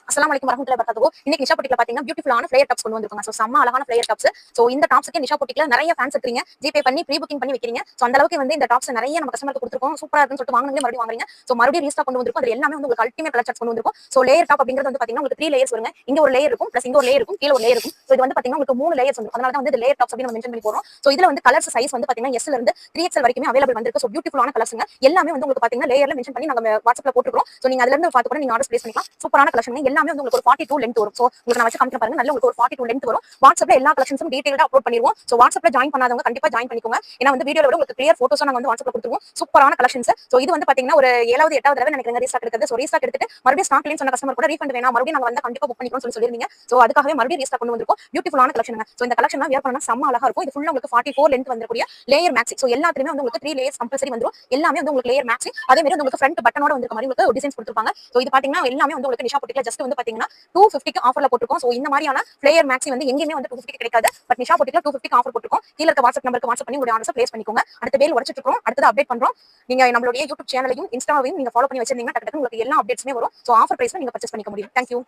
அஸ்ஸலாமு அலைக்கும் வரஹ்மத்துல்லாஹி வபரகாத்துஹு. இன்னைக்கு நிஷா பொட்டிக்ல பாத்தீங்கன்னா பியூட்டிஃபுல்லான ஃப்ளேயர் டாப்ஸ் கொண்டு வந்திருக்காங்க. சோ செம்ம அழகான ஃப்ளேயர் டாப்ஸ். சோ இந்த டாப்ஸ்க்கு நிஷா பொட்டிக்ல நிறைய ஃபேன்ஸ் இருக்கீங்க. ஜிபே பண்ணி ப்ரீ புக்கிங் பண்ணி வைக்கிறீங்க. சோ அந்த அளவுக்கு வந்து இந்த டாப்ஸ் நிறைய நம்ம கஸ்டமருக்கு கொடுத்துருக்கோம். சூப்பரா இருக்குன்னு சொல்லிட்டு வாங்குனீங்க மறுபடியும் வாங்குறீங்க. சோ மறுபடியும் ரீஸ்டாக் கொண்டு வந்திருக்கோம். அது எல்லாமே வந்து உங்களுக்கு அல்டிமேட் கலர் சார்ட்ஸ் கொண்டு வந்திருக்கோம். சோ லேயர் டாப் அப்படிங்கிறது வந்து பாத்தீங்கன்னா உங்களுக்கு 3 லேயர்ஸ் வருங்க. இங்க ஒரு லேயர் இருக்கும், பிளஸ் இங்க ஒரு லேயர் இருக்கும், கீழ ஒரு லேயர் இருக்கும். சோ இது வந்து பாத்தீங்கன்னா உங்களுக்கு 3 லேயர்ஸ் வந்து அதனால தான் வந்து இது லேயர் டாப்ஸ் அப்படின்னு நம்ம மென்ஷன் பண்ணி போறோம். சோ இதுல வந்து கலர்ஸ் சைஸ் வந்து பாத்தீங்கன்னா S ல இருந்து 3XL வரைக்குமே அவைலபிள் வந்திருக்கு. சோ பியூட்டிஃபுல்லான கலர்ஸ்ங்க எல்லாமே வந்து உங்களுக்கு பாத்தீங்கன்னா லேயர்ல மென்ஷன் பண்ணி நாங்க வாட்ஸ்அப்ல போட்டுருக்கோம். சோ நீங்க அதுல இருந்து பார்த்து கூட நீங்க ஆர்டர் பிளேஸ் பண்ணிக்கலாம். சூப்பரான கலெக்ஷன் எல்லாமே வந்து உங்களுக்கு ஒரு 42 லென்த் வரும். சோ உங்களுக்கு நான் வச்சு காமிக்க பாருங்க, நல்ல உங்களுக்கு ஒரு 42 லென்த் வரும். வாட்ஸ்அப்ல எல்லா கலெக்ஷன்ஸும் டீடைலா அப்லோட் பண்ணிடுவோம். சோ வாட்ஸ்அப்ல ஜாயின் பண்ணாதவங்க கண்டிப்பா ஜாயின் பண்ணிக்கோங்க. ஏன்னா வந்து வீடியோல விட உங்களுக்கு கிளியர் போட்டோஸ் நாங்க வந்து வாட்ஸ்அப்ல கொடுத்துருவோம். சூப்பரான கலெக்ஷன்ஸ். சோ இது வந்து பாத்தீங்கன்னா ஒரு 7வது 8வது தடவை எனக்கு ரீஸ்டாக் எடுக்கிறது. சோ ரீஸ்டாக் எடுத்துட்டு மறுபடியும் ஸ்டாக் இல்லைன்னு சொன்ன கஸ்டமர் கூட ரீஃபண்ட் வேணாம் மறுபடியும் நாங்க வந்து கண்டிப்பா புக் பண்ணிக்கிறோம் சொல்லிருந்தீங்க. சோ அதுக்காகவே மறுபடியும் ரீஸ்டாக் கொண்டு வந்திருக்கோம். பியூட்டிஃபுல்லான கலெக்ஷன். சோ இந்த கலெக்ஷன் வியர் பண்ணா செம்ம அழகா இருக்கும். இது ஃபுல்லா உங்களுக்கு 44 லென்த் வரக்கூடிய லேயர் மேக்ஸி. சோ எல்லாத்துலயுமே வந்து உங்களுக்கு 3 லேயர்ஸ் கம்பல்சரி வந்துரும். எல்லாமே வந்து உங்களுக்கு லேயர் மேக்ஸி. அதே மாதிரி வந்து உங்களுக்கு ஃப்ரண்ட் பட்டனோட வந்திருக்க மாதிரி உங்களுக்கு டிசைன்ஸ் கொடுத்திருப்பாங்க. சோ இது பாத்தீங்கன்னா எல்லாமே வந்து உங்களுக்கு நிஷா பொட்டிக்ல ஜஸ்ட் வந்து பாத்தீங்கன்னா 250க்கு ஆஃபர்ல போட்டுருக்கோம். சோ இந்த மாதிரியான ஃப்ளேயர் மேக்ஸி வந்து எங்கேயுமே வந்து 250 கிடைக்காது. பட் நிஷா பொட்டிக்ல 250க்கு ஆஃபர் போட்டுருக்கோம். கீழ இருக்க வாட்ஸ்அப் நம்பருக்கு வாட்ஸ்அப் பண்ணி உங்களுடைய ஆர்டர்ஸ் பிளேஸ் பண்ணிக்கோங்க. அடுத்த பேல் உடைச்சிட்டு இருக்கோம். அடுத்தது அப்டேட் பண்றோம். நீங்க நம்மளுடைய யூடியூப் சேனலையும் இன்ஸ்டாவையும் நீங்க ஃபாலோ பண்ணி வச்சிருந்தீங்கன்னா டக்கு உங்களுக்கு எல்லா அப்டேட்ஸுமே வரும். சோ ஆஃபர் பிரைஸ்ல நீங்க பர்ச்சேஸ் பண்ணிக்க முடியும். தேங்க்யூ.